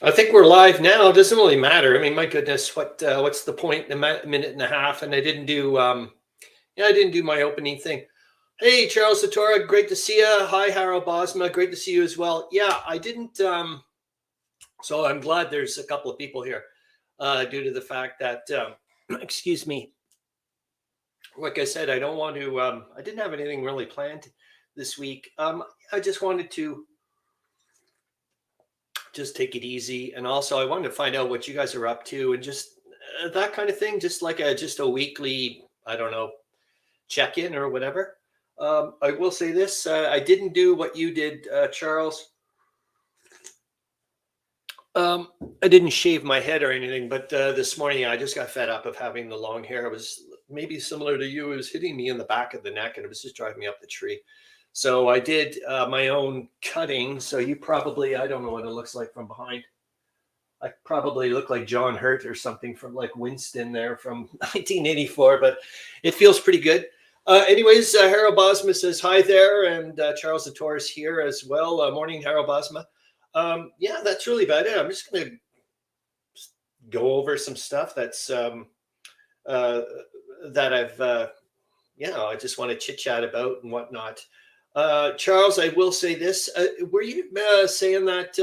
I think we're live now. It doesn't really matter. I mean, my goodness, what's the point in a minute and a half? And I didn't do I didn't do my opening thing. Hey, Charles Latora, great to see you. Hi, Harro Bosma, great to see you as well. Yeah, I didn't. So I'm glad there's a couple of people here, due to the fact that, excuse me, like I said, I don't want to. I didn't have anything really planned this week. I just wanted to just take it easy, and also I wanted to find out what you guys are up to, and just that kind of thing, just like a weekly, I don't know, check in or whatever. I will say this: I didn't do what you did, Charles. I didn't shave my head or anything, but this morning I just got fed up of having the long hair. It was maybe similar to you. It was hitting me in the back of the neck, and it was just driving me up the tree. So I did my own cutting. So you probably, I don't know what it looks like from behind. I probably look like John Hurt or something from like Winston there from 1984, but it feels pretty good. Anyways, Harro Bosma says hi there, and Charles Lator is here as well. Morning, Harro Bosma. Yeah, that's really about it. I'm just going to go over some stuff that's that I've I just want to chit chat about and whatnot. Charles, I will say this: were you saying that?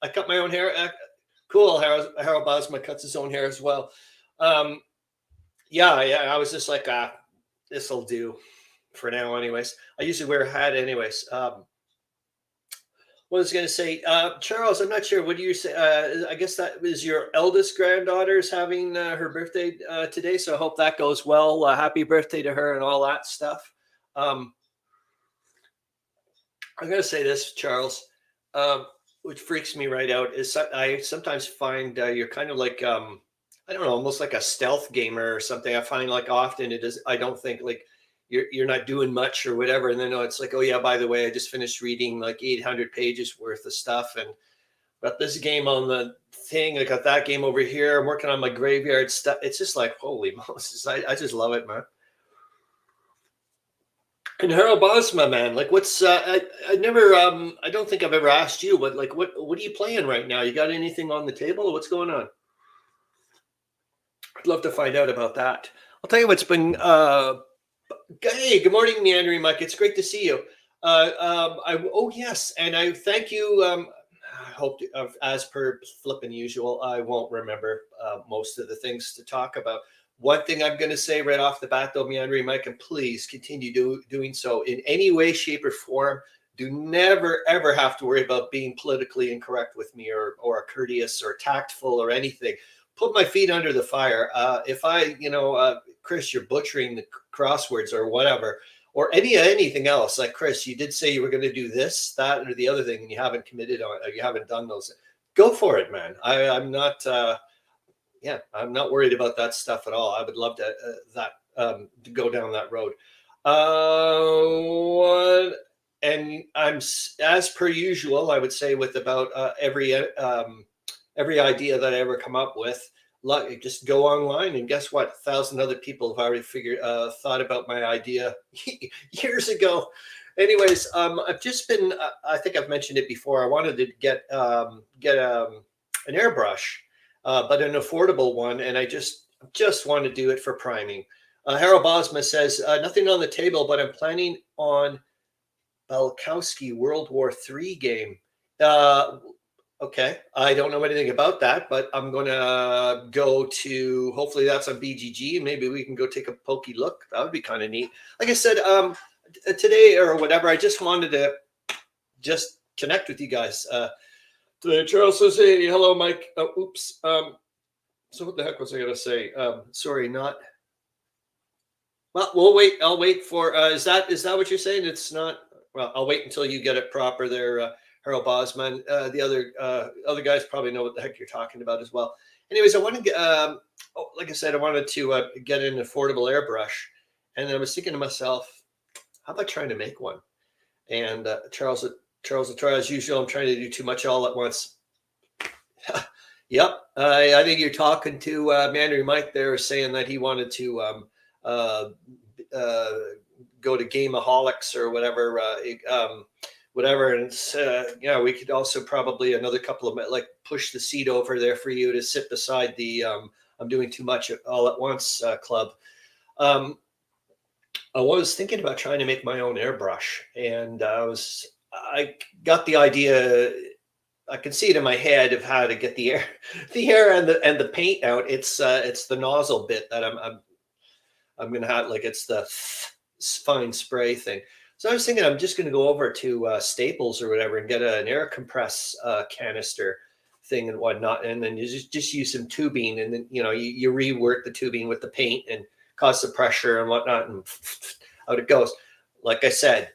I cut my own hair. Cool. Harro Bosma cuts his own hair as well. Yeah. I was just like, this'll do for now. Anyways, I usually wear a hat. Anyways. What I was going to say, Charles, I'm not sure. What do you say? I guess that was your eldest granddaughter's having her birthday today. So I hope that goes well. Happy birthday to her and all that stuff. I'm going to say this, Charles, which freaks me right out, is I sometimes find you're kind of like, I don't know, almost like a stealth gamer or something. I find like often it is, I don't think like, you're not doing much or whatever, and then it's like, oh yeah, by the way, I just finished reading like 800 pages worth of stuff, and got this game on the thing, I got that game over here, I'm working on my graveyard stuff. It's just like, holy Moses, I just love it, man. And Harro Bosma, man, like what's I never I don't think I've ever asked you what are you playing right now? You got anything on the table? What's going on? I'd love to find out about that. I'll tell you what's been hey, good morning, Meandering Mike. It's great to see you. Yes, and I thank you. I hope, as per flipping usual, I won't remember most of the things to talk about. One thing I'm going to say right off the bat, though, Meandering Mike, and please continue doing so in any way, shape, or form. Do never, ever have to worry about being politically incorrect with me or courteous or tactful or anything. Put my feet under the fire. If I, Chris, you're butchering the crosswords or whatever, or anything else. Like, Chris, you did say you were going to do this, that, or the other thing, and you haven't committed on, or you haven't done those. Go for it, man. I'm not. I'm not worried about that stuff at all. I would love to go down that road. And I'm, as per usual, I would say with about every idea that I ever come up with, just go online and guess what? 1,000 other people have already thought about my idea years ago. Anyways, I've just been, I think I've mentioned it before. I wanted to get an airbrush, but an affordable one. And I just want to do it for priming. Harro Bosma says, nothing on the table, but I'm planning on Belkowski World War III game. Okay, I don't know anything about that, but I'm going to go to, hopefully that's on BGG, and maybe we can go take a pokey look. That would be kind of neat. Like I said, today or whatever, I just wanted to just connect with you guys. Charles says, hey, hello, Mike. Oops. So what the heck was I going to say? Sorry, not. Well, we'll wait. I'll wait for, is that what you're saying? It's not, well, I'll wait until you get it proper there, Harro Bosman. The other guys probably know what the heck you're talking about as well. Anyways, I want to get, like I said, I wanted to get an affordable airbrush, and then I was thinking to myself, how about trying to make one? And Charles, as usual, I'm trying to do too much all at once. Yep, I think you're talking to Meandering Mike there, saying that he wanted to go to Gameaholics or whatever. whatever. And it's, yeah, we could also probably another couple of minutes, like push the seat over there for you to sit beside the I'm doing too much all at once club. I was thinking about trying to make my own airbrush, and I got the idea. I can see it in my head of how to get the air, the air and the paint out. It's the nozzle bit that I'm gonna have, like it's the fine spray thing. So I was thinking I'm just gonna go over to Staples or whatever and get an air compress canister thing and whatnot, and then you just use some tubing, and then you rework the tubing with the paint and cause the pressure and whatnot, and out it goes. Like I said,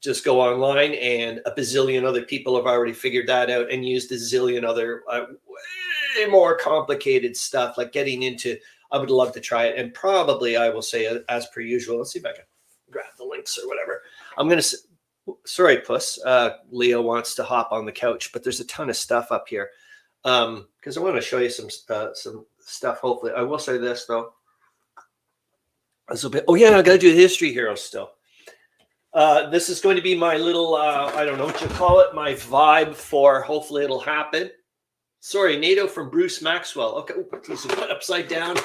just go online, and a bazillion other people have already figured that out and used a zillion other way more complicated stuff, like getting into. I would love to try it, and probably I will say, as per usual. Let's see if I can grab the links or whatever. I'm gonna. Sorry, Puss. Leo wants to hop on the couch, but there's a ton of stuff up here because I want to show you some stuff. Hopefully, I will say this though. A little bit. Oh yeah, I got to do the history heroes still. This is going to be my little, I don't know what you call it, my vibe for hopefully it'll happen. Sorry, NATO from Bruce Maxwell. Okay, put these upside down.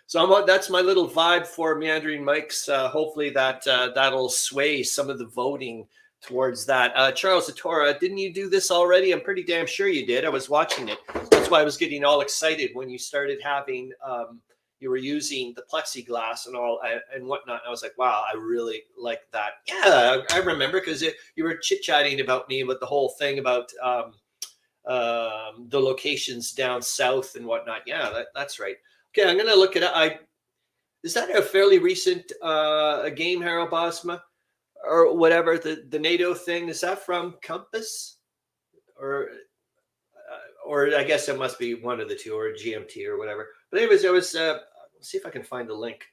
So that's my little vibe for Meandering Mics. Hopefully that'll sway some of the voting towards that. Charles Latora, didn't you do this already? I'm pretty damn sure you did. I was watching it. That's why I was getting all excited when you started having... you were using the plexiglass and all and whatnot. And I was like, wow, I really like that. Yeah, I remember because you were chit-chatting about me with the whole thing about the locations down south and whatnot. Yeah, that's right. Okay, I'm going to look it up. Is that a fairly recent game, Harro Bosma? Or whatever, the NATO thing? Is that from Compass? Or I guess it must be one of the two, or GMT or whatever. But anyways, there was, let's see if I can find the link.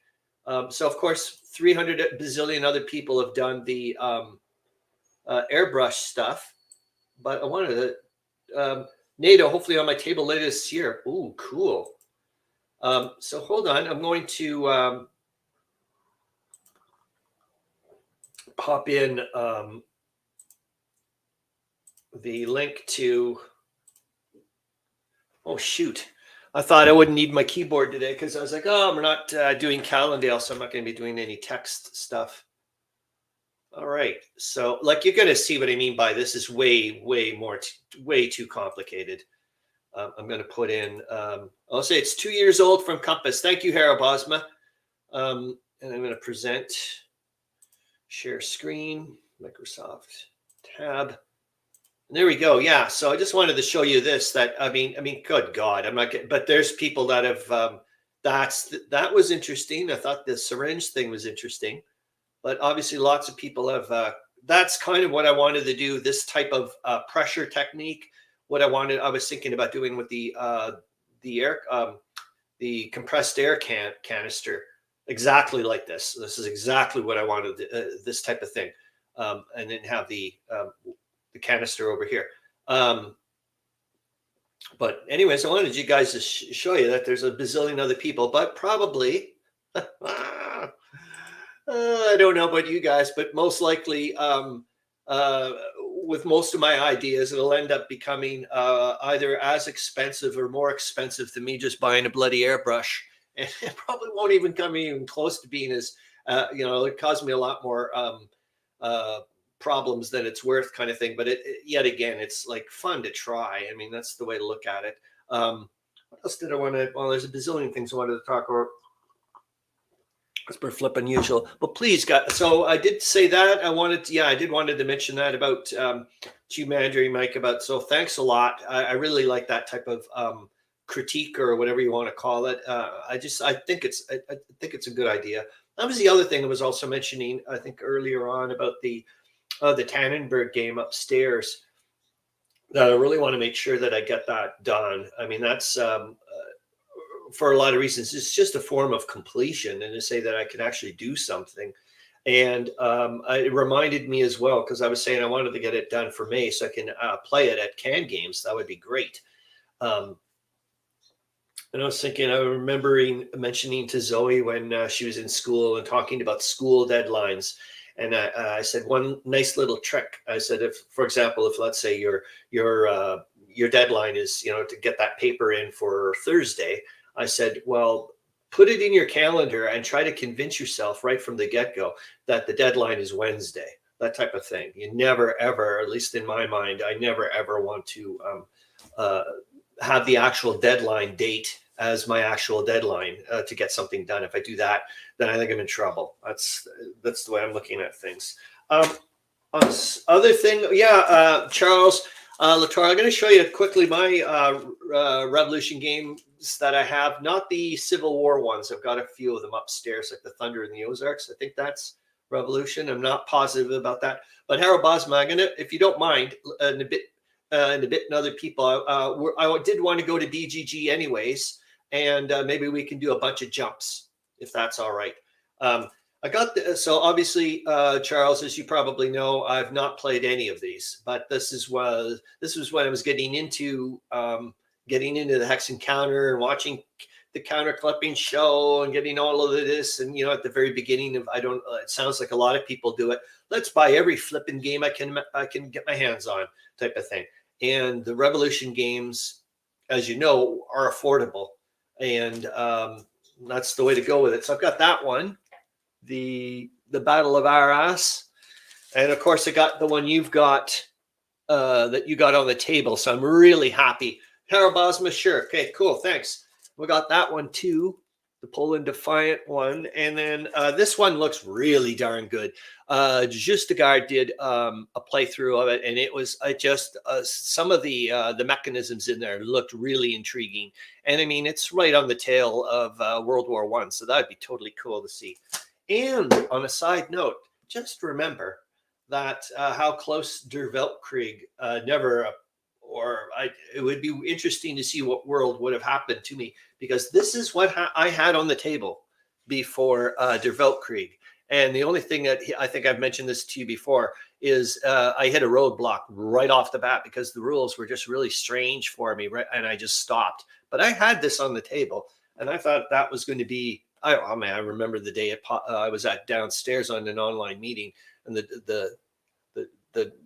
So of course, 300 bazillion other people have done the airbrush stuff, but I wanted to, NATO, hopefully on my table later this year. Ooh, cool. So hold on, I'm going to pop in the link to, oh shoot. I thought I wouldn't need my keyboard today because I was like, oh, we're not doing Callendale, so I'm not going to be doing any text stuff. All right. So like you're going to see what I mean by this is way too complicated. I'm going to put in, I'll say it's 2 years old from Compass. Thank you, Harro Bosma. And I'm going to present, share screen, Microsoft tab. There we go. Yeah. So I just wanted to show you this, that, I mean, good God, I'm not getting, but there's people that have, that was interesting. I thought the syringe thing was interesting, but obviously lots of people have, that's kind of what I wanted to do. This type of pressure technique, I was thinking about doing with the compressed air canister, exactly like this. This is exactly what I wanted, this type of thing. And then have the canister over here. But anyways, I wanted you guys to show you that there's a bazillion other people, but probably, I don't know about you guys, but most likely with most of my ideas, it'll end up becoming either as expensive or more expensive than me just buying a bloody airbrush. And it probably won't even come even close to being as, it cost me a lot more problems than it's worth, kind of thing. But yet again, it's like fun to try. I mean, that's the way to look at it. What else did I want to? Well, there's a bazillion things I wanted to talk about. It's per flip unusual, but please, guys. So I did say that I did wanted to mention that about you, Meandering Mike. So thanks a lot. I really like that type of critique or whatever you want to call it. I think it's a good idea. That was the other thing I was also mentioning, I think earlier on, about the Tannenberg game upstairs, that I really want to make sure that I get that done. I mean, that's for a lot of reasons, it's just a form of completion, and to say that I can actually do something. And it reminded me as well, because I was saying I wanted to get it done for May so I can play it at Can Games. That would be great. And I was thinking, I remember mentioning to Zoe when she was in school and talking about school deadlines. And I said one nice little trick. I said, if, for example, if let's say your deadline is, to get that paper in for Thursday, I said, well, put it in your calendar and try to convince yourself right from the get-go that the deadline is Wednesday. That type of thing. You never ever, at least in my mind, I never ever want to have the actual deadline date as my actual deadline to get something done. If I do that, then I think I'm in trouble. That's the way I'm looking at things. Other thing, Charles, Latora, I'm going to show you quickly my Revolution games that I have, not the Civil War ones. I've got a few of them upstairs, like the Thunder and the Ozarks. I think that's Revolution. I'm not positive about that. But Harro, Bosma, I'm going to, if you don't mind, in a bit, and other people, I did want to go to BGG anyways, and maybe we can do a bunch of jumps, if that's all right. I got so obviously, Charles, as you probably know, I've not played any of these, but this was when I was getting into the Hex Encounter and watching the counter clipping show and getting all of this. And, at the very beginning of, it sounds like a lot of people do it. Let's buy every flipping game I can get my hands on type of thing. And the Revolution games, as you know, are affordable. And that's the way to go with it. So I've got that one, the Battle of Arends. And of course, I got the one you've got that you got on the table. So I'm really happy. Harro, Bosma, sure. Okay, cool. Thanks. We got that one too, the Poland Defiant one. And then this one looks really darn good. Just the guy did a playthrough of it, and it was just some of the mechanisms in there looked really intriguing. And I mean, it's right on the tail of World War I, so that'd be totally cool to see. And on a side note, just remember that how close Der Weltkrieg it would be interesting to see what world would have happened to me, because this is what I had on the table before Der Weltkrieg. And the only thing that I think I've mentioned this to you before is I hit a roadblock right off the bat because the rules were just really strange for me, right? And I just stopped. But I had this on the table, and I thought that was going to be. I remember the day I was downstairs on an online meeting, and the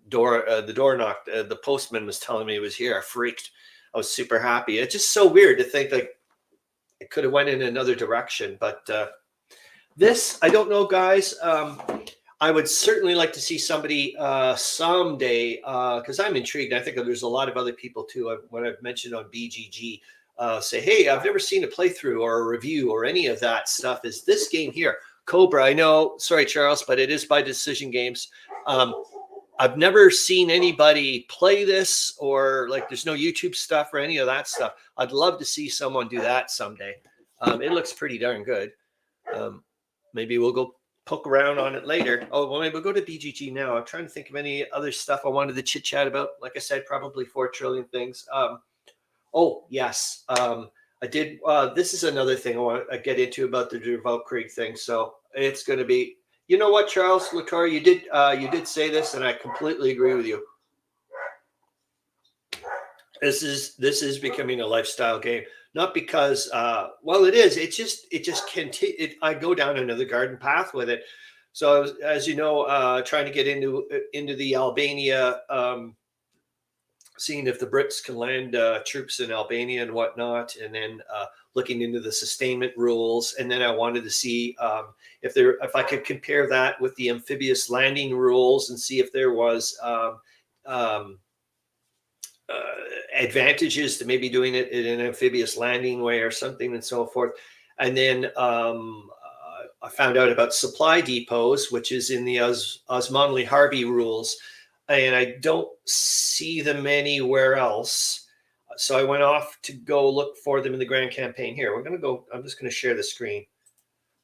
door knocked. The postman was telling me he was here. I freaked. I was super happy. It's just so weird to think like it could have went in another direction, but. This, I don't know, guys. I would certainly like to see somebody someday, because I'm intrigued. I think there's a lot of other people too. When I've mentioned on BGG, say, hey, I've never seen a playthrough or a review or any of that stuff. Is this game here, Cobra? I know, sorry, Charles, but it is by Decision Games. I've never seen anybody play this, or like there's no YouTube stuff or any of that stuff. I'd love to see someone do that someday. It looks pretty darn good. Maybe we'll go poke around on it later. Oh, well, maybe we'll go to BGG now. I'm trying to think of any other stuff I wanted to chit chat about. Like I said, probably 4 trillion things. Oh, yes. I did. This is another thing I want to get into about the Der Weltkrieg thing. So it's going to be, you know what, Charles, Latora, you did say this, and I completely agree with you. This is becoming a lifestyle game. Not because, well, it is. It just continue. I go down another garden path with it. So as you know, trying to get into the Albania, seeing if the Brits can land troops in Albania and whatnot, and then looking into the sustainment rules. And then I wanted to see if I could compare that with the amphibious landing rules and see if there was advantages to maybe doing it in an amphibious landing way or something and so forth. And then I found out about supply depots, which is in the Osmanli-Harbi rules, and I don't see them anywhere else. So I went off to go look for them in the Grand Campaign here. We're going to go, I'm just going to share the screen.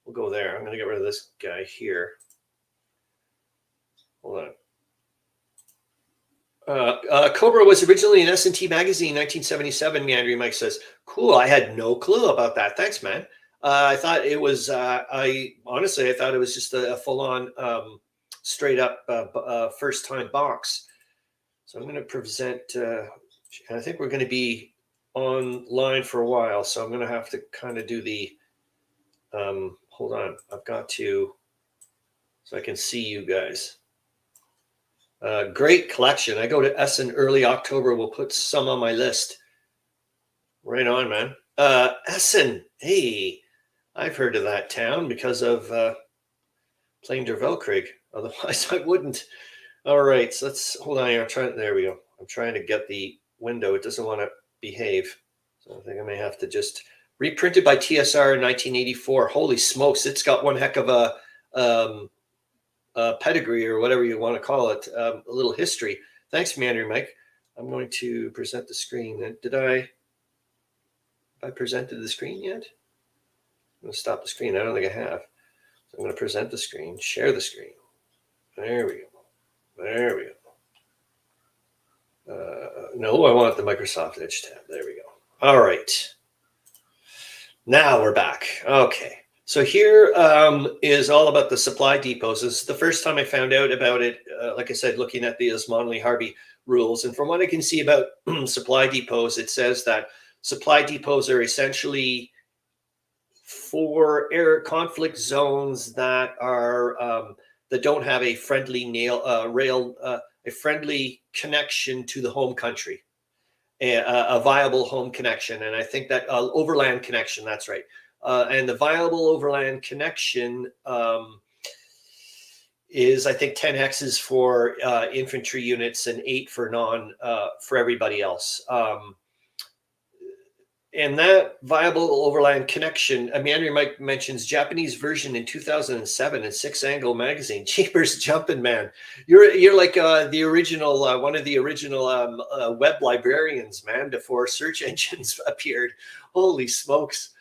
We'll go there. I'm going to get rid of this guy here. Hold on. Cobra was originally an S&T magazine, 1977. Meandering Mike says, "Cool. I had no clue about that. Thanks, man. I thought it was. I thought it was just a full-on, straight-up first-time box." So I'm going to present. I think we're going to be online for a while, so I'm going to have to kind of do the. Hold on. I've got to. so I can see you guys. Great collection. I go to Essen early October. We'll put some on my list. Right on, man. Essen. Hey, I've heard of that town because of playing Der Weltkrieg. Otherwise, I wouldn't. All right, so let's hold on here. I'm trying. There we go. I'm trying to get the window. It doesn't want to behave, so I think I may have to just reprinted by TSR in 1984. Holy smokes! It's got one heck of a pedigree or whatever you want to call it. A little history. Thanks, Meandering Mike. I'm going to present the screen. Did I presented the screen yet? I'm going to stop the screen. I don't think I have. So I'm going to present the screen, share the screen. There we go. There we go. No, I want the Microsoft Edge tab. There we go. All right. Now we're back. Okay. So here is all about the supply depots. This is the first time I found out about it, like I said, looking at the Osmanli-Harvey rules. And from what I can see about supply depots, it says that supply depots are essentially for air conflict zones that are that don't have a friendly a friendly connection to the home country, a viable home connection, and I think that overland connection. That's right, and the viable overland connection is I think 10 hexes for infantry units and 8 for for everybody else. And that viable overland connection, Meandering Mike mentions Japanese version in 2007 in 6-angle magazine. Jeepers jumping, man! You're like the original, one of the original web librarians, man. Before search engines appeared. Holy smokes!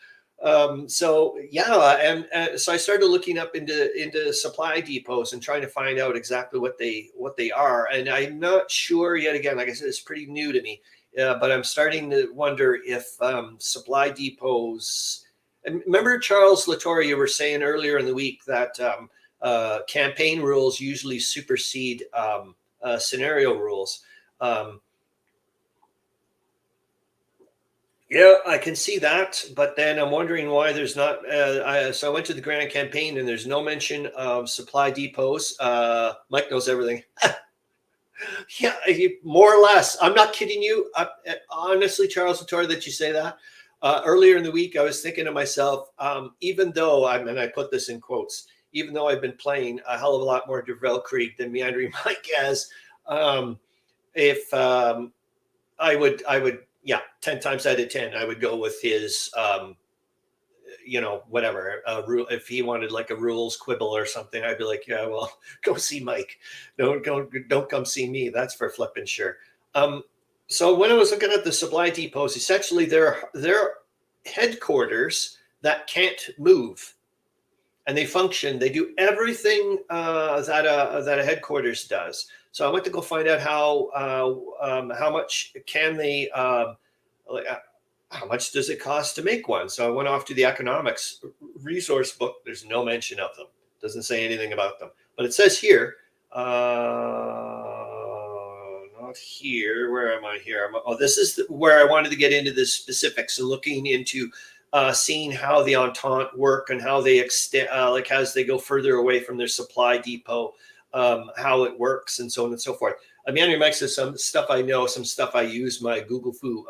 So yeah, and so I started looking up into supply depots and trying to find out exactly what they are. And I'm not sure yet. Again, like I said, it's pretty new to me. But I'm starting to wonder if supply depots. And remember, Charles Latora, you were saying earlier in the week that campaign rules usually supersede scenario rules. Yeah, I can see that, but then I'm wondering why there's not. So I went to the Grand Campaign, and there's no mention of supply depots. Mike knows everything. Yeah, more or less. I'm not kidding you. Honestly, Charles Latora, that you say that. Earlier in the week, I was thinking to myself, even though and I put this in quotes, even though I've been playing a hell of a lot more Der Weltkrieg than Meandering Mike has, if I would, yeah, 10 times out of 10, I would go with his, whatever rule. If he wanted like a rules quibble or something, I'd be like, yeah, well, go see Mike. Don't come see me. That's for flipping sure. So when I was looking at the supply depots, essentially they're headquarters that can't move, and they function. They do everything that a headquarters does. So I went to go find out how much can they. How much does it cost to make one? So I went off to the economics resource book. There's no mention of them. Doesn't say anything about them. But it says here, not here. Where am I here? This is where I wanted to get into the specifics and looking into seeing how the Entente work and how they extend, like as they go further away from their supply depot, how it works and so on and so forth. Meandering Mike says some stuff I know, some stuff I use my Google Foo.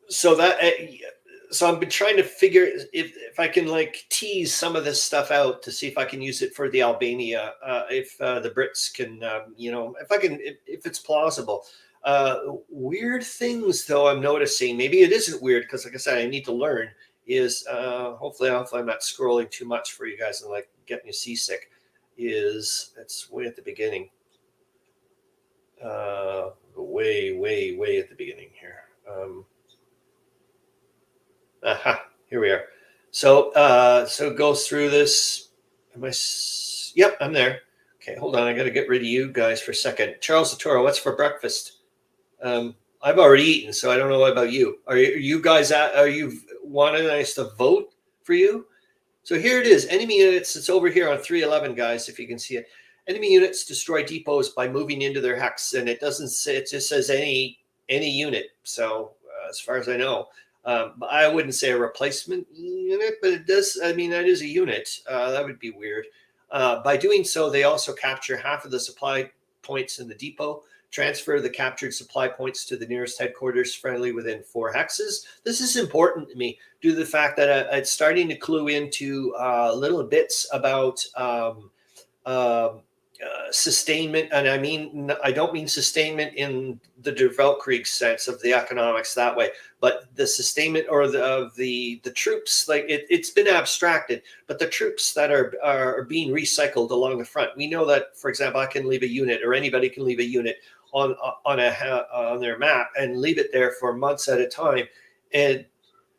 So I've been trying to figure if I can like tease some of this stuff out to see if I can use it for the Albania, if the Brits can, if it's plausible. Weird things though I'm noticing. Maybe it isn't weird because, like I said, I need to learn. Is hopefully I'm not scrolling too much for you guys and like getting you seasick. It's way at the beginning. Way at the beginning here. Here we are. So it goes through this. Yep, I'm there. Okay, hold on. I got to get rid of you guys for a second. Charles Latora, what's for breakfast? I've already eaten, so I don't know about you. Are you guys are you wanting us to vote for you? So here it is. Enemy units. It's over here on 311, guys, if you can see it. Enemy units destroy depots by moving into their hex, and it doesn't say. It just says any unit. So as far as I know, But I wouldn't say a replacement unit, but it does. I mean, that is a unit. That would be weird. By doing so, they also capture half of the supply points in the depot, transfer the captured supply points to the nearest headquarters friendly within 4 hexes. This is important to me due to the fact that it's starting to clue into little bits about sustainment. And I don't mean sustainment in the Weltkrieg sense of the economics that way, but the sustainment or the troops, like it's been abstracted, but the troops that are being recycled along the front. We know that, for example, I can leave a unit, or anybody can leave a unit on their map and leave it there for months at a time. And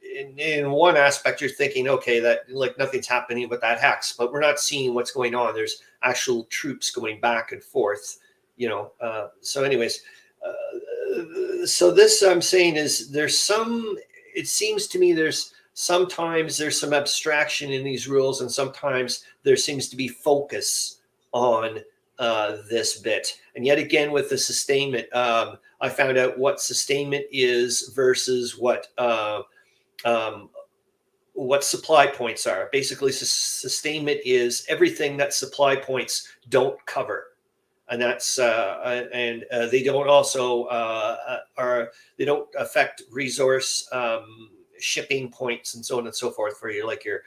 in one aspect, you're thinking, okay, that like nothing's happening with that hex, but we're not seeing what's going on. There's actual troops going back and forth, so anyways, so this I'm saying is it seems to me sometimes there's some abstraction in these rules, and sometimes there seems to be focus on this bit. And yet again, with the sustainment, I found out what sustainment is versus what supply points are. Basically, sustainment is everything that supply points don't cover, and that's and they don't also they don't affect resource shipping points and so on and so forth for your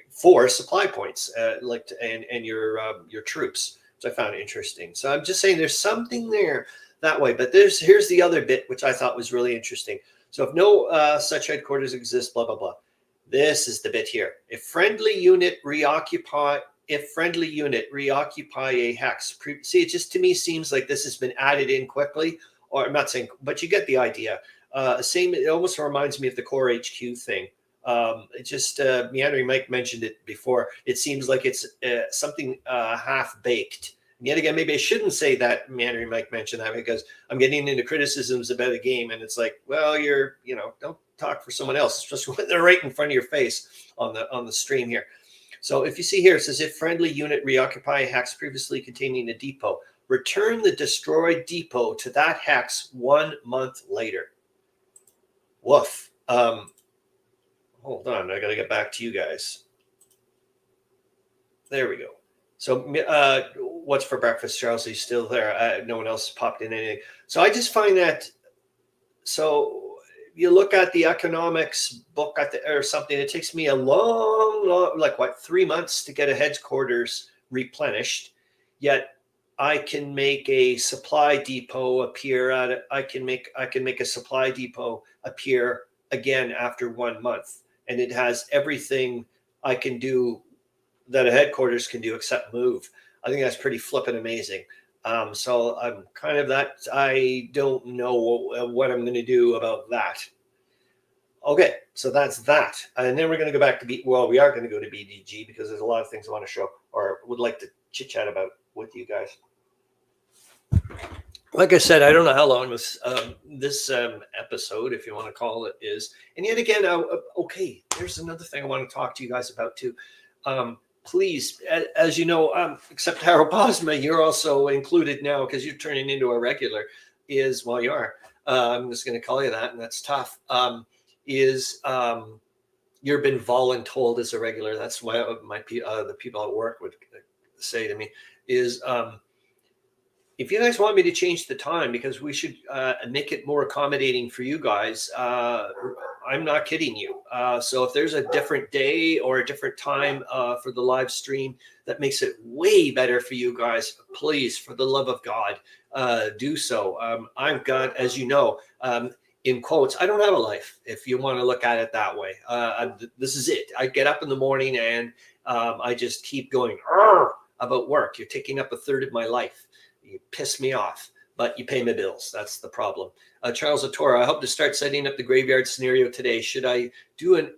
for supply points and your troops. So I found it interesting. So I'm just saying there's something there that way. But here's the other bit which I thought was really interesting. So if no such headquarters exist, blah blah blah. This is the bit here. If friendly unit reoccupy a hex. See, it just to me seems like this has been added in quickly, or I'm not saying, but you get the idea. It almost reminds me of the Core HQ thing. It just Meandering Mike mentioned it before. It seems like it's something half baked. And yet again, maybe I shouldn't say that. Meandering Mike mentioned that because I'm getting into criticisms about a game, and it's like, well, don't talk for someone else, especially when they're right in front of your face on the stream here. So if you see here, it says if friendly unit reoccupy a hex previously containing a depot, return the destroyed depot to that hex 1 month later. Woof. Hold on, I got to get back to you guys. There we go. So what's for breakfast, Charles? He's still there. No one else popped in anything. So I just find that, so you look at the economics book or something, it takes me a long, like 3 months to get a headquarters replenished. Yet I can make a supply depot appear I can make a supply depot appear again after 1 month. And it has everything I can do that a headquarters can do except move. I think that's pretty flippin' amazing. So I'm kind of I don't know what I'm going to do about that. Okay, so that's that. And then we're going to go back to we are going to go to BDG because there's a lot of things I want to show or would like to chit chat about with you guys. Like I said, I don't know how long this episode, if you want to call it, is. And yet again, okay, there's another thing I want to talk to you guys about too. Please, as you know, except Harro Bosma, you're also included now because you're turning into a regular. You are. I'm just going to call you that, and that's tough. You've been voluntold as a regular. That's why the people at work would say to me is. If you guys want me to change the time, because we should make it more accommodating for you guys, I'm not kidding you. So if there's a different day or a different time for the live stream that makes it way better for you guys, please, for the love of God, do so. I've got, as you know, in quotes, I don't have a life, if you want to look at it that way. This is it. I get up in the morning and I just keep going about work. You're taking up a third of my life. You piss me off, but you pay my bills. That's the problem. Charles Latora, I hope to start setting up the graveyard scenario today. Should I do an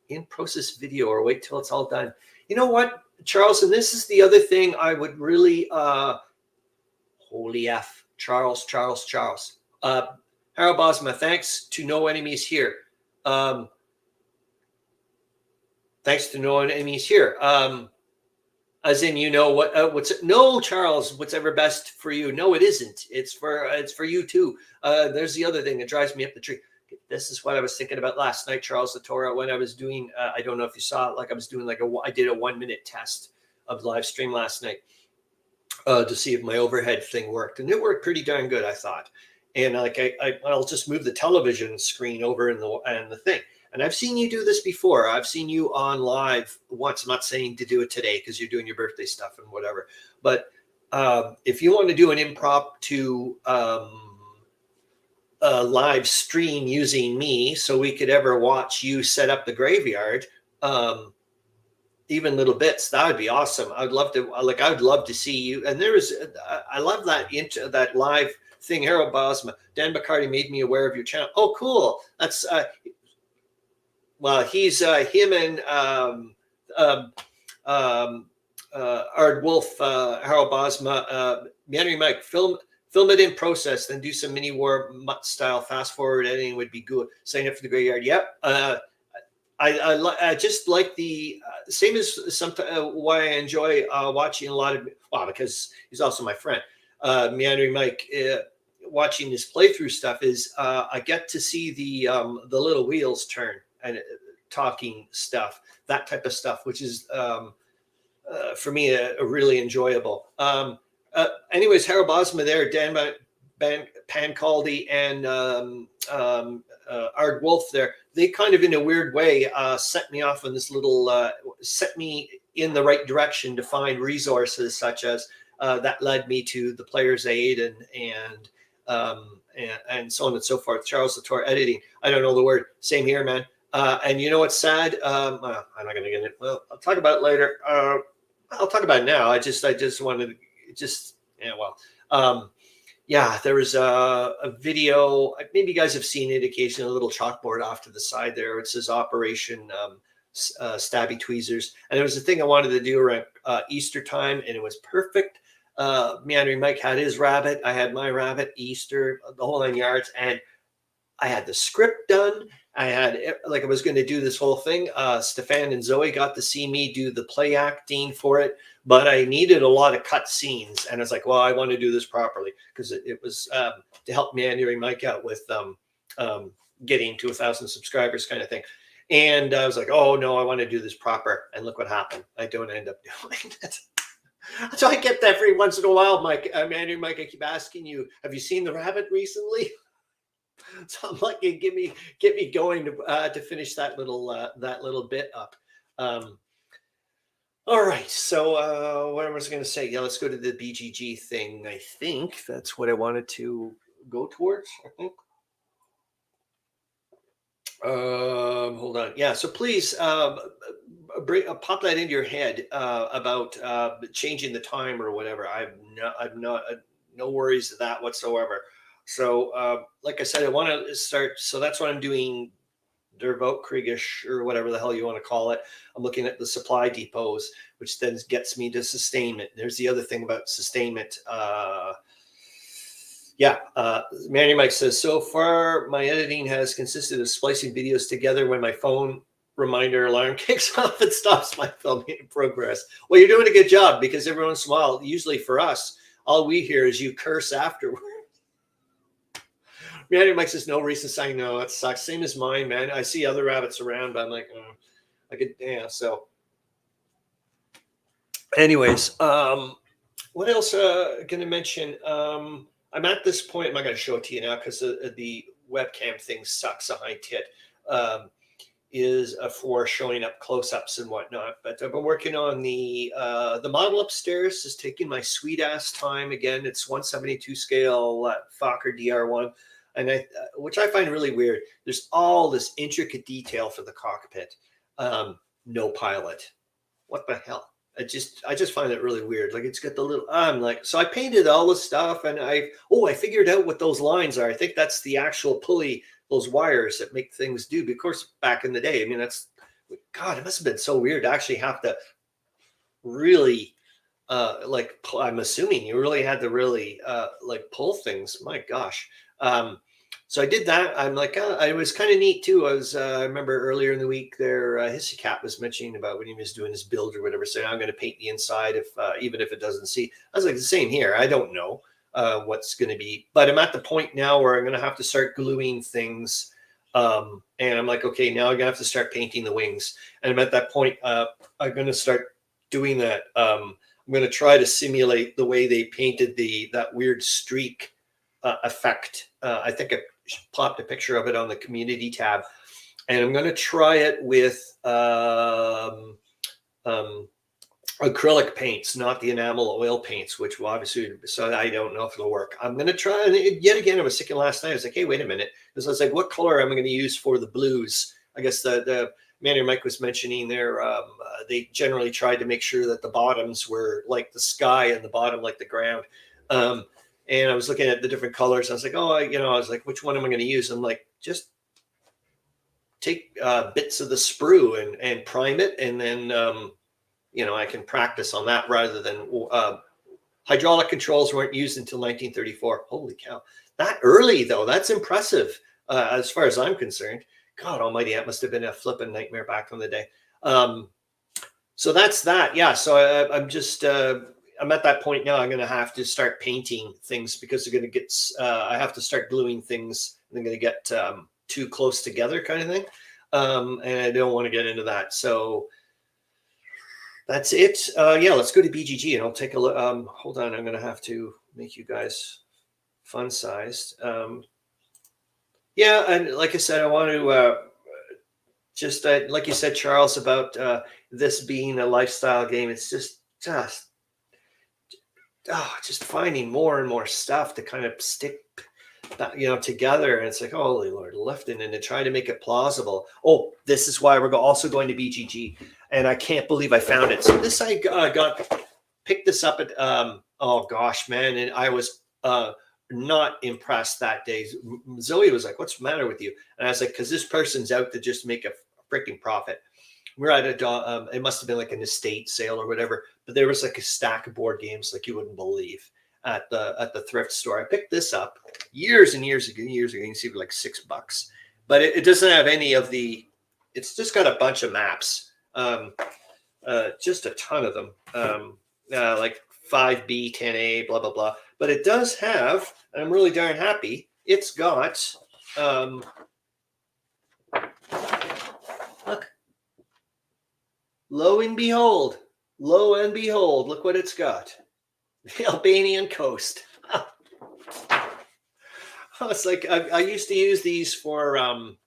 in-process video or wait till it's all done? You know what, Charles, and this is the other thing I would really, holy F, Charles. Harro Bosma, thanks to no enemies here. Thanks to no enemies here. As in, no, Charles, what's ever best for you? No, it isn't. It's for you too. There's the other thing that drives me up the tree. this is what I was thinking about last night, Charles Latora, when I was doing, I don't know if you saw it, like I was doing I did a 1-minute test of live stream last night to see if my overhead thing worked. And it worked pretty darn good, I thought. And like I'll just move the television screen over in the thing. And I've seen you do this before. I've seen you on live once. I'm not saying to do it today because you're doing your birthday stuff and whatever. But if you want to do an impromptu live stream using me so we could ever watch you set up the graveyard, even little bits, that would be awesome. I'd love to see you. And I love that live thing. Harro Bosma, Dan Bacardi made me aware of your channel. Oh, cool. That's well, he's him and Ard Wolf, Harro Bosma, Meandering Mike, film it in process, then do some mini war mutt style fast forward editing would be good. Sign up for the graveyard. Yep. I just like the same as why I enjoy watching a lot of, because he's also my friend, Meandering Mike. Watching his playthrough stuff is I get to see the little wheels turn and talking stuff, that type of stuff, which is for me a really enjoyable. Anyways, Harro Bosma there, Dan Pancaldi and Ard Wolf there, they kind of in a weird way set me off on this little, set me in the right direction to find resources such as that led me to the Player's Aid and so on and so forth. Charles Latora editing. I don't know the word. Same here, man. And you know what's sad? I'm not going to get it. Well, I'll talk about it later. I'll talk about it now. I just wanted to there was a video. Maybe you guys have seen it occasionally, a little chalkboard off to the side there. It says Operation Stabby Tweezers. And it was a thing I wanted to do around Easter time, and it was perfect. Meandering Mike had his rabbit. I had my rabbit, Easter, the whole 9 yards. And I had the script done. I was going to do this whole thing. Stefan and Zoe got to see me do the play acting for it, but I needed a lot of cut scenes. And I was like, well, I want to do this properly because it was to help Meandering Mike out with getting to 1,000 subscribers kind of thing. And I was like, oh, no, I want to do this proper. And look what happened. I don't end up doing it. So I kept every once in a while, Mike, Meandering Mike, I keep asking you, have you seen the rabbit recently? So I'm like, get me going to finish that little bit up. All right. So what I was going to say, let's go to the BGG thing. I think that's what I wanted to go towards. I think. Hold on. Yeah. So please pop that into your head about changing the time or whatever. I've no worries of that whatsoever. So, like I said, I want to start. So that's what I'm doing. Der Weltkrieg-ish or whatever the hell you want to call it. I'm looking at the supply depots, which then gets me to sustainment. There's the other thing about sustainment. Meandering Mike says, so far my editing has consisted of splicing videos together when my phone reminder alarm kicks off and stops my filming in progress. Well, you're doing a good job because every once in a while, usually for us, all we hear is you curse afterwards. Meandering Mike says, no recent sign. No, it sucks. Same as mine, man. I see other rabbits around, but I'm like, so anyways, what else going to mention? I'm at this point. I'm not going to show it to you now because the webcam thing sucks a high tit. Is for showing up close-ups and whatnot. But I've been working on the model upstairs. Is taking my sweet ass time. Again, it's 1/72 scale Fokker DR1. And which I find really weird. There's all this intricate detail for the cockpit. No pilot. What the hell? I just find it really weird. Like it's got the little. So I painted all this stuff, and I figured out what those lines are. I think that's the actual pulley, those wires that make things do. But of course, back in the day, I mean, it must have been so weird to actually have to really. I'm assuming you really had to really pull things. My gosh. So I did that. I'm like, it was kind of neat too. I remember earlier in the week there, Hissy Cat was mentioning about when he was doing his build or whatever, saying I'm going to paint the inside even if it doesn't see. I was like, the same here. I don't know what's going to be, but I'm at the point now where I'm going to have to start gluing things And I'm like, okay, now I'm gonna have to start painting the wings. And I'm at that point, I'm gonna start doing that. I'm gonna try to simulate the way they painted that weird streak effect. I think I popped a picture of it on the community tab, and I'm gonna try it with acrylic paints, not the enamel oil paints, which will obviously, so I don't know if it'll work. I'm going to try, and yet again, I was thinking last night, I was like, hey, wait a minute. Because I was like, what color am I going to use for the blues? I guess the man Mike was mentioning there, they generally tried to make sure that the bottoms were like the sky and the bottom like the ground. And I was looking at the different colors. I was like, oh, I was like, which one am I going to use? I'm like, just take bits of the sprue and prime it, and then I can practice on that rather than hydraulic controls weren't used until 1934. Holy cow. That early, though, that's impressive as far as I'm concerned. God almighty, that must have been a flipping nightmare back in the day. So that's that. Yeah, so I'm just, I'm at that point now. I'm going to have to start painting things because they're going to get, I have to start gluing things. They're going to get too close together kind of thing. And I don't want to get into that. So that's it. Yeah, let's go to BGG and I'll take a look. Hold on, I'm going to have to make you guys fun sized. Yeah, and like I said, I want to just like you said, Charles, about this being a lifestyle game. It's just finding more and more stuff to kind of stick together, and it's like, holy Lord, lifting and to try to make it plausible. Oh, this is why we're also going to BGG, and I can't believe I found it. So this I picked this up at oh gosh, man, and I was not impressed that day. Zoe was like, "What's the matter with you?" And I was like, "Because this person's out to just make a freaking profit." We're at a it must have been like an estate sale or whatever, but there was like a stack of board games like you wouldn't believe at the thrift store. I picked this up years and years ago. You can see it for like $6, but it doesn't have any of the. It's just got a bunch of maps, just a ton of them, like 5B, 10A, blah blah blah. But it does have, and I'm really darn happy. It's got. Look. Lo and behold, look what it's got. The Albanian coast. It's like I used to use these for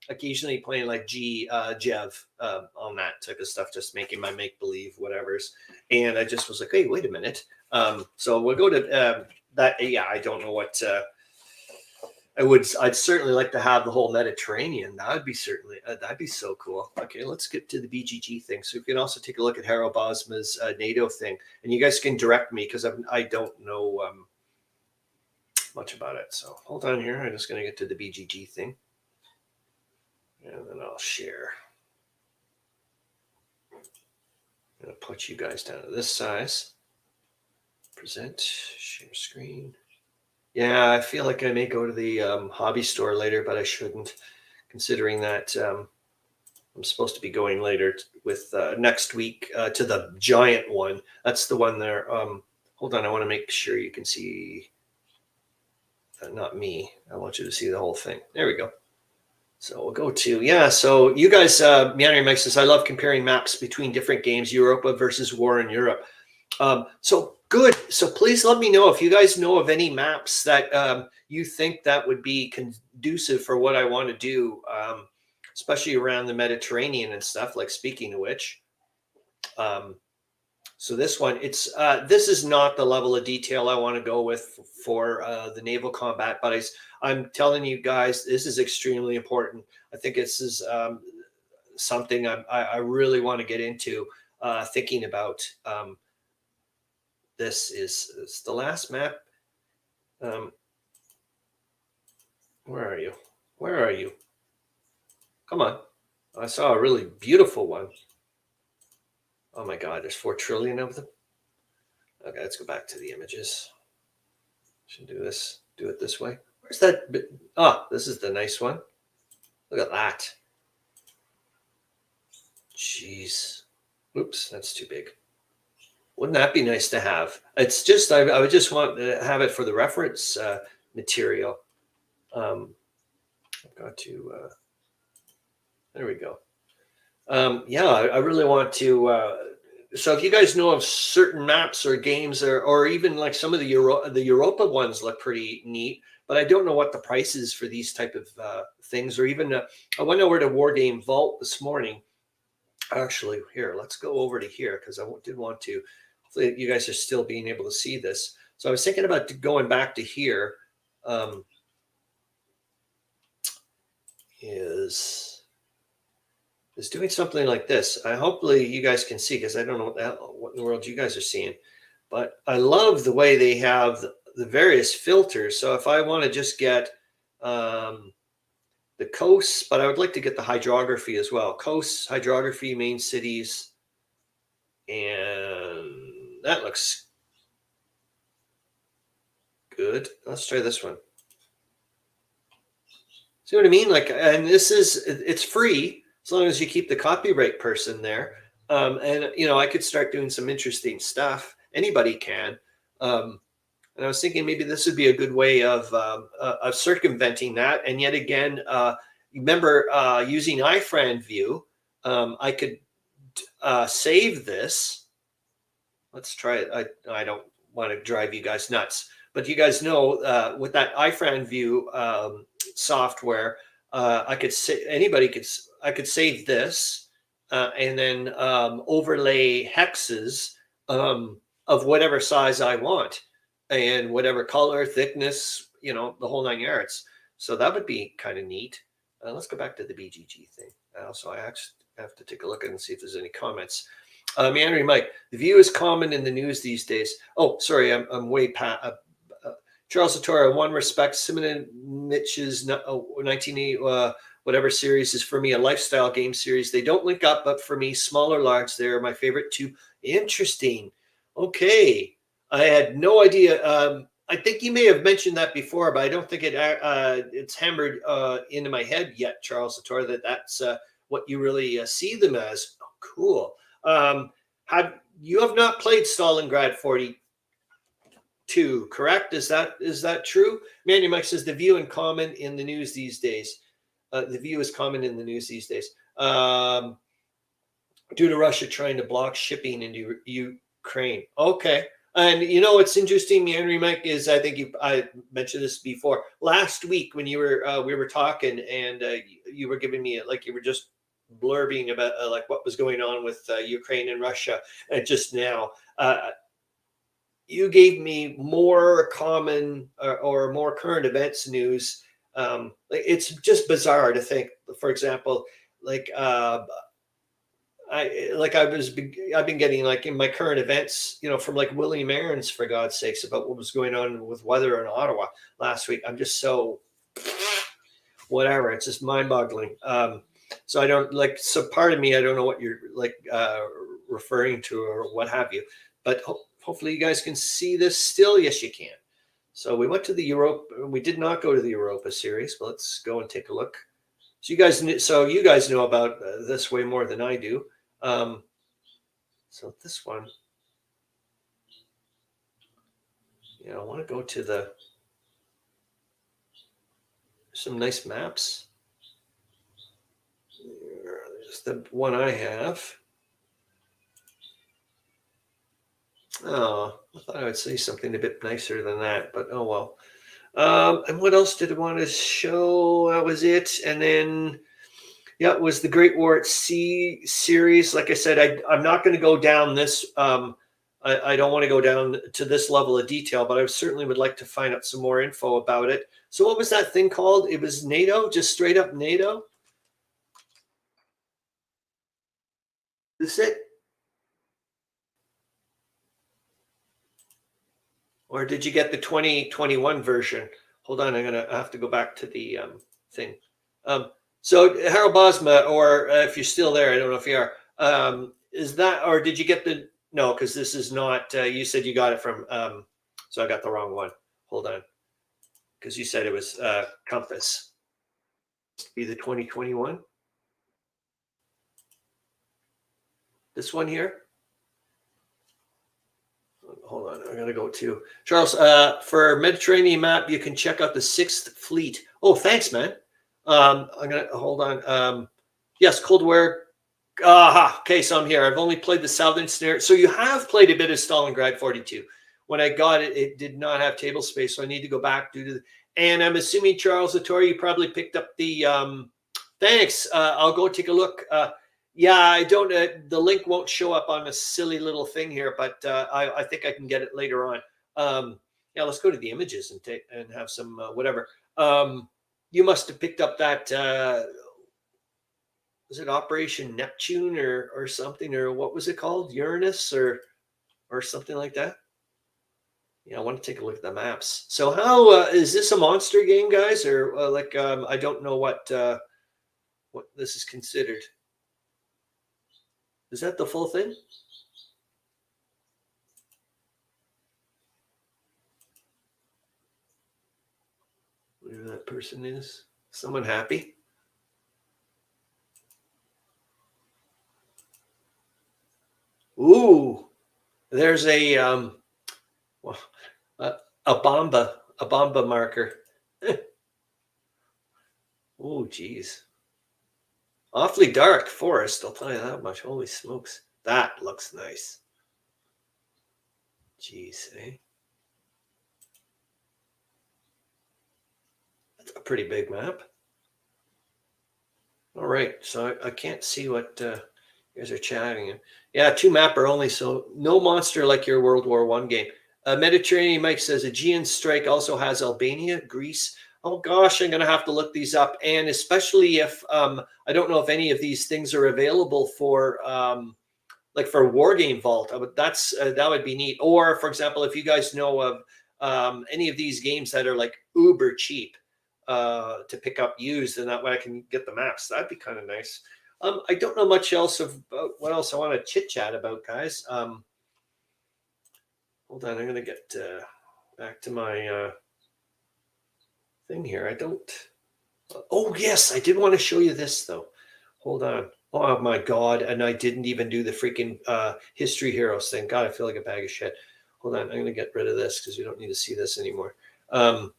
occasionally playing like Jev on that type of stuff, just making my make-believe whatevers. And I just was like, hey, wait a minute. So we'll go to that. Yeah, I don't know what I'd certainly like to have the whole Mediterranean. That'd be so cool. Okay, let's get to the BGG thing. So we can also take a look at Harro Bosma's NATO thing, and you guys can direct me because I don't know much about it. So hold on here. I'm just going to get to the BGG thing, and then I'll share. I'm going to put you guys down to this size. Present, share screen. Yeah, I feel like I may go to the hobby store later, but I shouldn't, considering that I'm supposed to be going later with next week to the giant one. That's the one there. Hold on, I want to make sure you can see. Not me. I want you to see the whole thing. There we go. So we'll go to, yeah. So you guys, Meandering Mike says, I love comparing maps between different games, Europa versus War in Europe. So good. So please let me know if you guys know of any maps that you think that would be conducive for what I want to do, especially around the Mediterranean and stuff. Like, speaking of which, so this one, this is not the level of detail I want to go with for the naval combat, but I'm telling you guys, this is extremely important. I think this is something I really want to get into thinking about. This is the last map. Where are you? Where are you? Come on. I saw a really beautiful one. Oh my God, there's 4 trillion of them. Okay, let's go back to the images. Should do it this way. Where's that bit? Oh, this is the nice one. Look at that. Jeez. Oops, that's too big. Wouldn't that be nice to have? It's just, I would just want to have it for the reference material. I've got to There we go. Yeah, I really want to. So if you guys know of certain maps or games, or even like some of the Europa ones look pretty neat, but I don't know what the price is for these type of things. Or even I went over to War Game Vault this morning. Actually, here, let's go over to here because I did want to. Hopefully, you guys are still being able to see this. So I was thinking about going back to here. Is doing something like this. Hopefully you guys can see, because I don't know what in the world you guys are seeing, but I love the way they have the various filters. So if I want to just get the coasts, but I would like to get the hydrography as well. Coasts, hydrography, main cities, and that looks good. Let's try this one. See what I mean? Like, and it's free as long as you keep the copyright person there. And I could start doing some interesting stuff. Anybody can. And I was thinking maybe this would be a good way of circumventing that. And yet again, remember using iFran View, I could save this. Let's try it. I don't want to drive you guys nuts, but you guys know with that iFran View software, I could save this and then overlay hexes of whatever size I want and whatever color, thickness, the whole 9 yards. So that would be kind of neat. Let's go back to the BGG thing. So I actually have to take a look and see if there's any comments. Meandering Mike, the view is common in the news these days. Oh, sorry, I'm way past. Charles Latora, one respect, Simon Mitch's 1980 whatever series is for me a lifestyle game series. They don't link up, but for me, smaller logs, they're my favorite too. Interesting. Okay, I had no idea. I think you may have mentioned that before, but I don't think it's hammered into my head yet, Charles Latora, that's what you really see them as. Oh, cool. You have not played Stalingrad 42, correct? Is that true? Manny Mike says the view in common in the news these days. The view is common in the news these days. Due to Russia trying to block shipping into Ukraine. Okay. And what's interesting, Meandering Mike, is I think I mentioned this before. Last week when you were we were talking and you were giving me like you were just blurbing about like what was going on with Ukraine and Russia, and just now you gave me more common or more current events news. It's just bizarre to think, for example, like I've been getting like in my current events, from like William Arends, for God's sakes, about what was going on with weather in Ottawa last week. I'm just so whatever. It's just mind-boggling. So I don't like. So part of me, I don't know what you're like referring to or what have you. But hopefully you guys can see this still. Yes, you can. So we went to the Europa. We did not go to the Europa series, but let's go and take a look. So you guys know about this way more than I do. So this one, I want to go to some nice maps. There's the one I have. Oh, I thought I would say something a bit nicer than that, but oh well. And what else did I want to show? That was it. And then, yeah, it was the Great War at Sea series. Like I said, I'm not going to go down this. I don't want to go down to this level of detail, but I certainly would like to find out some more info about it. So what was that thing called? It was NATO, just straight up NATO? Is it? Or did you get the 2021 version? Hold on, I have to go back to the thing. So Harro Bosma, or if you're still there, I don't know if you are. Is that, or did you get the? No, because this is not. You said you got it from. So I got the wrong one. Hold on, because you said it was Compass. Be the 2021. This one here. Hold on, I'm gonna go to Charles. For Mediterranean map, you can check out the 6th Fleet. Oh, thanks, man. I'm gonna hold on. Yes, Cold War. Aha. Okay, so I'm here. I've only played the Southern Snare. So you have played a bit of Stalingrad 42. When I got it, it did not have table space, so I need to go back due to the. And I'm assuming Charles Latora, you probably picked up the. Thanks. I'll go take a look. Yeah, I don't. The link won't show up on a silly little thing here, but I think I can get it later on. Yeah, let's go to the images and take and have some whatever. You must have picked up that. Was it Operation Neptune or something, or what was it called? Uranus or something like that? Yeah, I want to take a look at the maps. So how is this a monster game, guys, or like I don't know what this is considered. Is that the full thing? Whatever that person is. Someone happy? Ooh, there's a bomba marker. Oh, geez. Awfully dark forest, I'll tell you that much. Holy smokes. That looks nice. Jeez, eh? That's a pretty big map. All right, so I can't see what you guys are chatting. Yeah, 2 mapper only, so no monster like your World War I game. Mediterranean Mike says Aegean Strike also has Albania, Greece. Oh gosh, I'm going to have to look these up. And especially if, I don't know if any of these things are available for, like for War Game Vault. That would be neat. Or for example, if you guys know of any of these games that are like uber cheap to pick up used, and that way I can get the maps. That'd be kind of nice. I don't know much else of what else I want to chit chat about, guys. Hold on, I'm going to get back to my thing here. I don't. Oh, yes, I did want to show you this, though. Hold on. Oh, my God. And I didn't even do the freaking History Heroes thing. God, I feel like a bag of shit. Hold on. I'm going to get rid of this because we don't need to see this anymore. Hold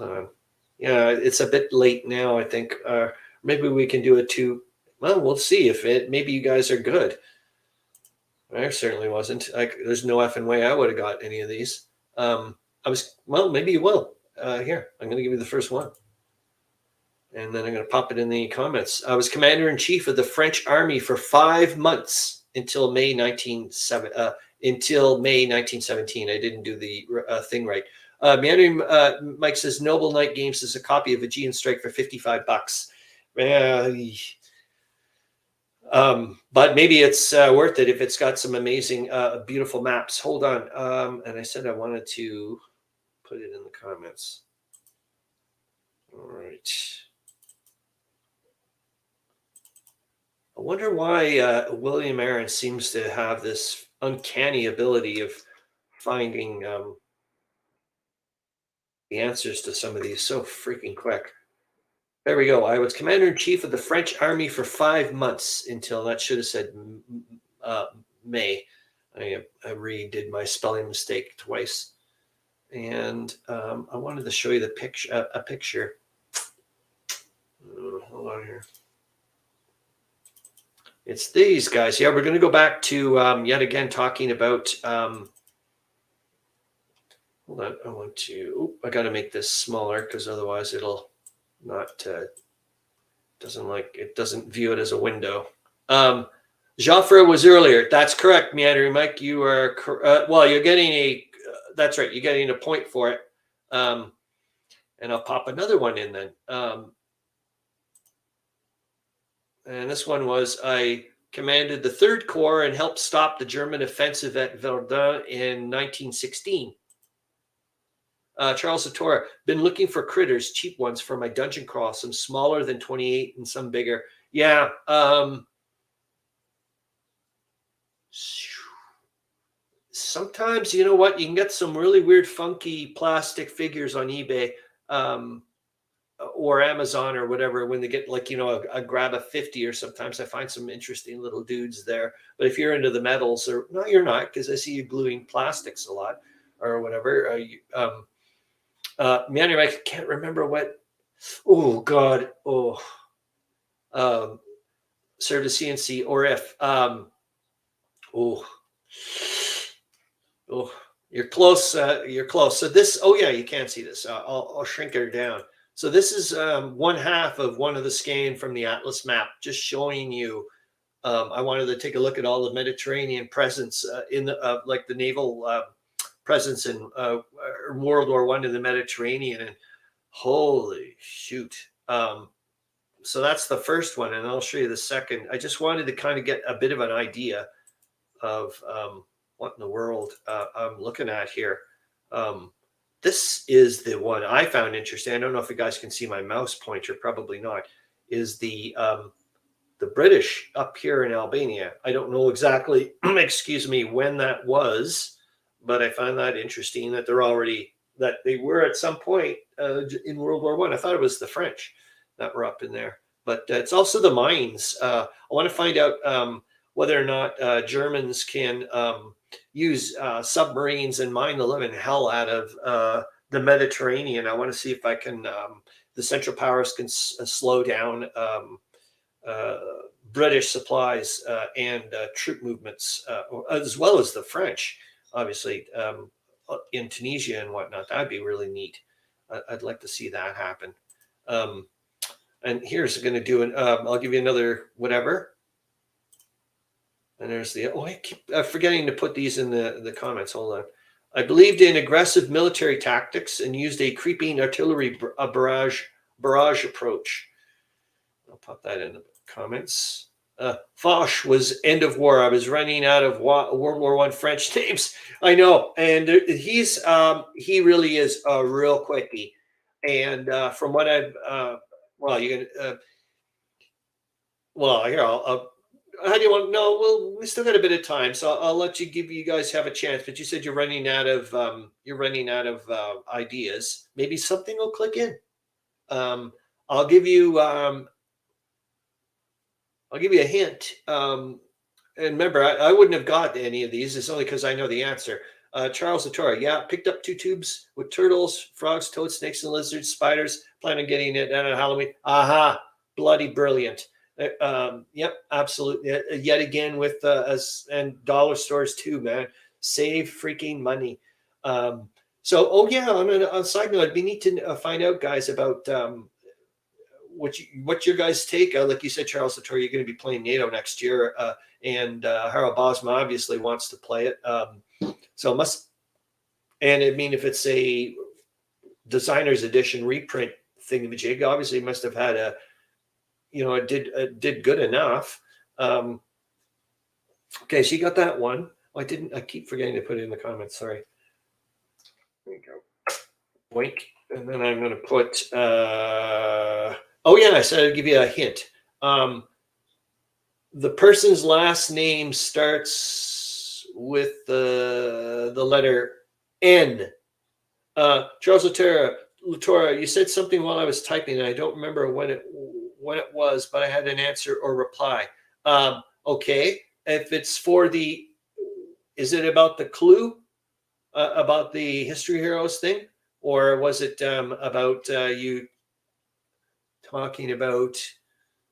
on. Yeah, it's a bit late now, I think. Maybe we can do it too. Well, we'll see if maybe you guys are good. I certainly wasn't. There's no effing way I would have got any of these. Well, maybe you will. Here, I'm going to give you the first one. And then I'm going to pop it in the comments. I was commander-in-chief of the French army for 5 months until May 1917. I didn't do the thing right. Meandering Mike says Noble Knight Games is a copy of Aegean Strike for $55. But maybe it's worth it if it's got some amazing, beautiful maps. Hold on. And I said I wanted to put it in the comments. All right. I wonder why William Arends seems to have this uncanny ability of finding the answers to some of these so freaking quick. There we go. I was commander-in-chief of the French army for 5 months until, that should have said May. I redid my spelling mistake twice. And I wanted to show you a picture. Hold on here. It's these guys. Yeah, we're going to go back to yet again talking about. Hold on, I got to make this smaller because otherwise it'll not doesn't view it as a window. Joffre was earlier. That's correct, Meandering Mike. You are well. You're getting a. That's right. You're getting a point for it. And I'll pop another one in then. And this one was, I commanded the 3rd Corps and helped stop the German offensive at Verdun in 1916. Charles Latora, been looking for critters, cheap ones for my dungeon crawl, some smaller than 28 and some bigger. Yeah. Sometimes, you know what, you can get some really weird, funky plastic figures on eBay. Or Amazon or whatever, when they get like, a grab of 50, or sometimes I find some interesting little dudes there. But if you're into the metals, or no, you're not, because I see you gluing plastics a lot or whatever. Meandering, I can't remember what. Oh God. Oh, serve as CNC, or if you're close. You're close. So this, you can't see this. I'll shrink her down. So this is one half of one of the scan from the Atlas map, just showing you. I wanted to take a look at all the Mediterranean presence in the like the naval presence in World War I in the Mediterranean, and holy shoot. So that's the first one, and I'll show you the second. I just wanted to kind of get a bit of an idea of what in the world I'm looking at here. This is the one I found interesting. I don't know if you guys can see my mouse pointer, probably not, is the British up here in Albania. I don't know exactly, excuse me, when that was, but I find that interesting that they were at some point in World War I. I thought it was the French that were up in there, but it's also the mines. I want to find out whether or not Germans can use submarines and mine the living hell out of the Mediterranean. I want to see if I can, the Central Powers can slow down British supplies and troop movements, as well as the French, obviously, in Tunisia and whatnot. That'd be really neat. I'd like to see that happen. And here's going to do I'll give you another whatever. And there's I keep forgetting to put these in the comments. Hold on. I believed in aggressive military tactics and used a creeping artillery barrage approach. I'll put that in the comments. Foch was end of war. I was running out of World War I French names. I know, and he really is a real quickie. And from what I've here how do you want? No, well, we still got a bit of time, so I'll let you guys have a chance. But you said you're running out of ideas. Maybe something will click in. I'll give you a hint. And remember, I wouldn't have got any of these. It's only because I know the answer. Charles Latora, picked up 2 tubes with turtles, frogs, toads, snakes, and lizards, spiders. Plan on getting it on Halloween. Aha, bloody brilliant. Yep, absolutely. Yet again with us and dollar stores too, man. Save freaking money. On a side note, it'd be neat to find out, guys, about what your guys' take. Like you said, Charles Lator, you're going to be playing NATO next year, and Harro Bosma obviously wants to play it. So it must, and I mean, if it's a designer's edition reprint thingamajig, obviously it must have had it did good enough. Okay, so you got that one. I keep forgetting to put it in the comments. Sorry. There you go. Boink. And then I'm going to put, I said I'd give you a hint. The person's last name starts with the letter N. Charles Latora, you said something while I was typing, and I don't remember when it was, but I had an answer or reply. Okay, if it's is it about the clue, about the History Heroes thing, or was it about you talking about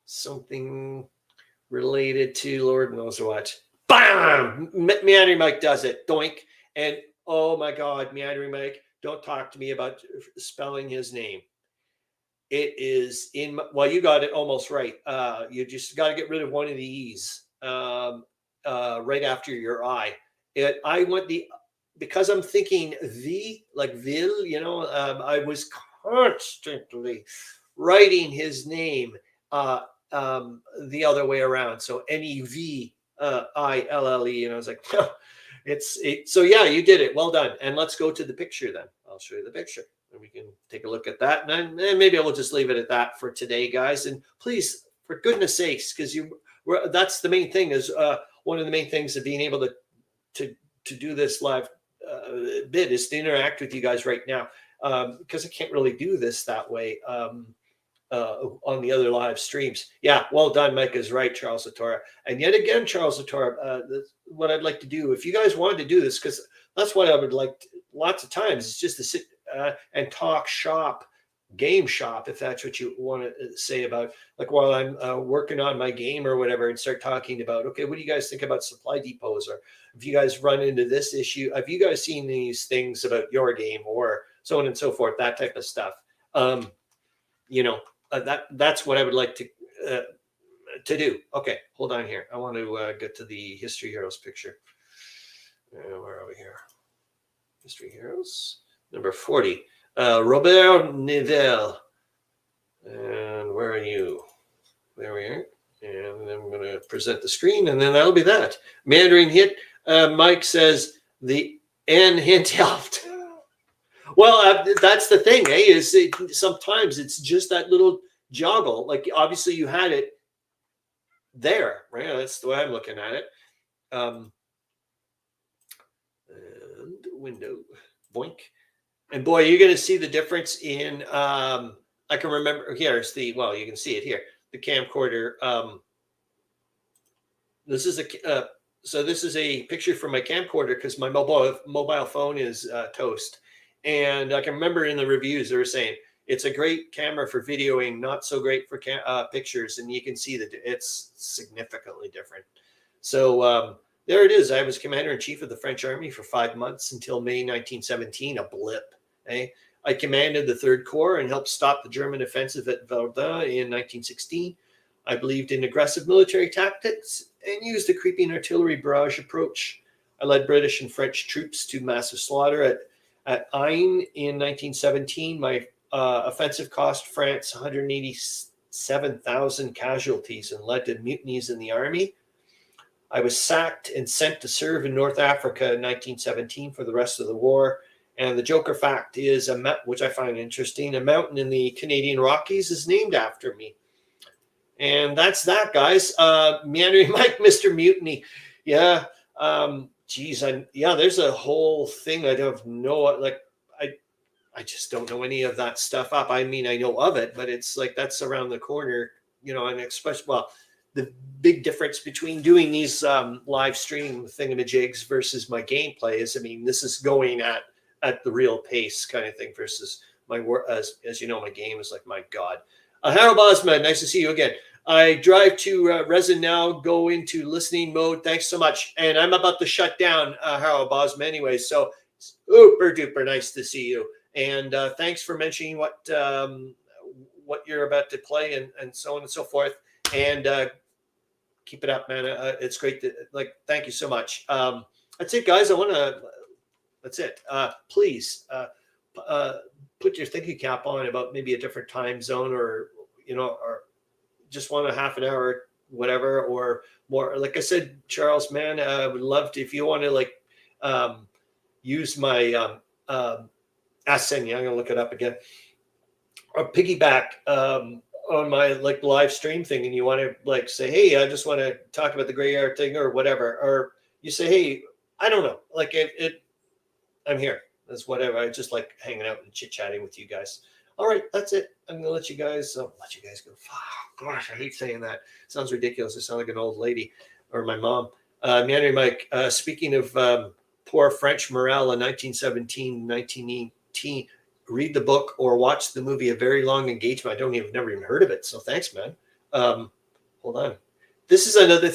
something related to Lord knows what? Bam! Meandering Mike does it. Doink. And oh my God, Meandering Mike, don't talk to me about spelling his name. It is you got it almost right. You just got to get rid of one of the E's right after your I. I went because I'm thinking like Vil, I was constantly writing his name the other way around. So Neville, and I was like, so yeah, you did it. Well done. And let's go to the picture then. I'll show you the picture. And we can take a look at that. And maybe I will just leave it at that for today, guys. And please, for goodness sakes, because that's the main thing, is one of the main things of being able to do this live bit is to interact with you guys right now. Because I can't really do this that way on the other live streams. Yeah, well done. Mike is right, Charles Latora. And yet again, Charles Latora, what I'd like to do, if you guys wanted to do this, because that's what I would like lots of times, is just to sit and talk shop game shop, if that's what you want to say about, like, while I'm working on my game or whatever, and start talking about, okay, what do you guys think about supply depots, or if you guys run into this issue, have you guys seen these things about your game, or so on and so forth, that type of stuff. That's what I would like to do. Okay, hold on here. I want to get to the History Heroes picture. Where are we here? History Heroes number 40. Robert Nivelle. And where are you? There we are. And then I'm going to present the screen, and then that'll be that. Meandering hit. Mike says the N handheld. Well, that's the thing, is sometimes it's just that little joggle. Like, obviously you had it there, right? That's the way I'm looking at it. And window, boink. And boy, you're going to see the difference in, I can remember, here's you can see it here, the camcorder. This is a picture from my camcorder, because my mobile phone is toast. And I can remember in the reviews, they were saying, it's a great camera for videoing, not so great for pictures. And you can see that it's significantly different. So there it is. I was commander-in-chief of the French army for 5 months until May 1917, a blip. I commanded the 3rd Corps and helped stop the German offensive at Verdun in 1916. I believed in aggressive military tactics and used a creeping artillery barrage approach. I led British and French troops to massive slaughter at Ain in 1917. My offensive cost France 187,000 casualties and led to mutinies in the army. I was sacked and sent to serve in North Africa in 1917 for the rest of the war. And the Joker fact is, which I find interesting, a mountain in the Canadian Rockies is named after me. And that's that, guys. Meandering Mike, Mr. Mutiny. Yeah. There's a whole thing. I don't know. I just don't know any of that stuff up. I mean, I know of it, but it's like, that's around the corner, and especially, the big difference between doing these live stream thingamajigs versus my gameplay is, this is going at the real pace kind of thing versus my work. As you know, my game is like, my God. Harro Bosma, nice to see you again. I drive to resin now, go into listening mode. Thanks so much. And I'm about to shut down Harro Bosma anyway. So super duper nice to see you. And thanks for mentioning what you're about to play and so on and so forth. And keep it up, man. It's great to, thank you so much. That's it, guys. That's it. Please put your thinking cap on about maybe a different time zone, or just want a half an hour, whatever, or more. Like I said, Charles, man, I would love to, if you want to use my Ascend, I'm gonna look it up again, or piggyback on my live stream thing, and you want to say, hey, I just want to talk about the gray art thing or whatever, or you say, hey, I don't know, I'm here. That's whatever. I just like hanging out and chit-chatting with you guys. All right, that's it. I'm gonna let you guys go. Gosh, I hate saying that. Sounds ridiculous. I sound like an old lady or my mom. Meandering Mike, speaking of poor French morale in 1917, 1918, read the book or watch the movie A Very Long Engagement. Never even heard of it. So thanks, man. Hold on. This is another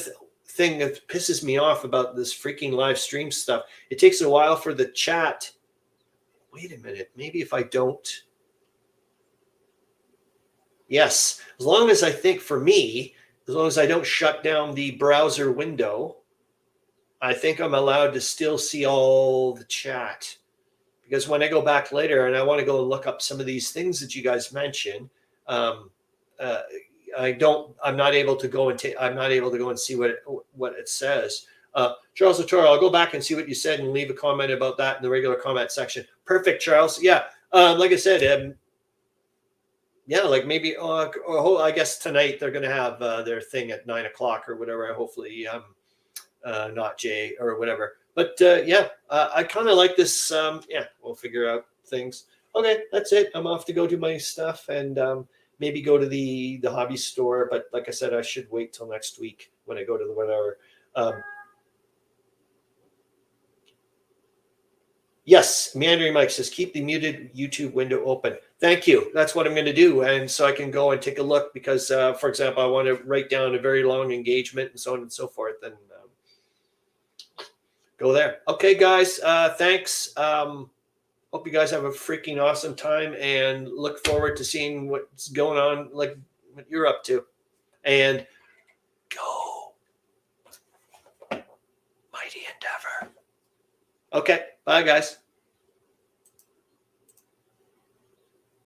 thing that pisses me off about this freaking live stream stuff. It takes a while for the chat. Wait a minute. Maybe if I don't. Yes. As long as I think, for me, as long as I don't shut down the browser window, I think I'm allowed to still see all the chat. Because when I go back later and I want to go and look up some of these things that you guys mentioned, I'm not able to go and see what it says. Charles Latora, I'll go back and see what you said and leave a comment about that in the regular comment section. Perfect, Charles. Yeah. Like I said, maybe, I guess tonight they're going to have their thing at 9:00 or whatever. Hopefully, not Jay or whatever. But I kind of like this. We'll figure out things. Okay, that's it. I'm off to go do my stuff and maybe go to the hobby store. But like I said, I should wait till next week when I go to the whatever. Yes, Meandering Mike says, keep the muted YouTube window open. Thank you. That's what I'm going to do. And so I can go and take a look because, for example, I want to write down a very long engagement and so on and so forth. And go there. Okay, guys. Thanks. Hope you guys have a freaking awesome time and look forward to seeing what's going on, like what you're up to. And go. Mighty endeavor. Okay. Bye, guys.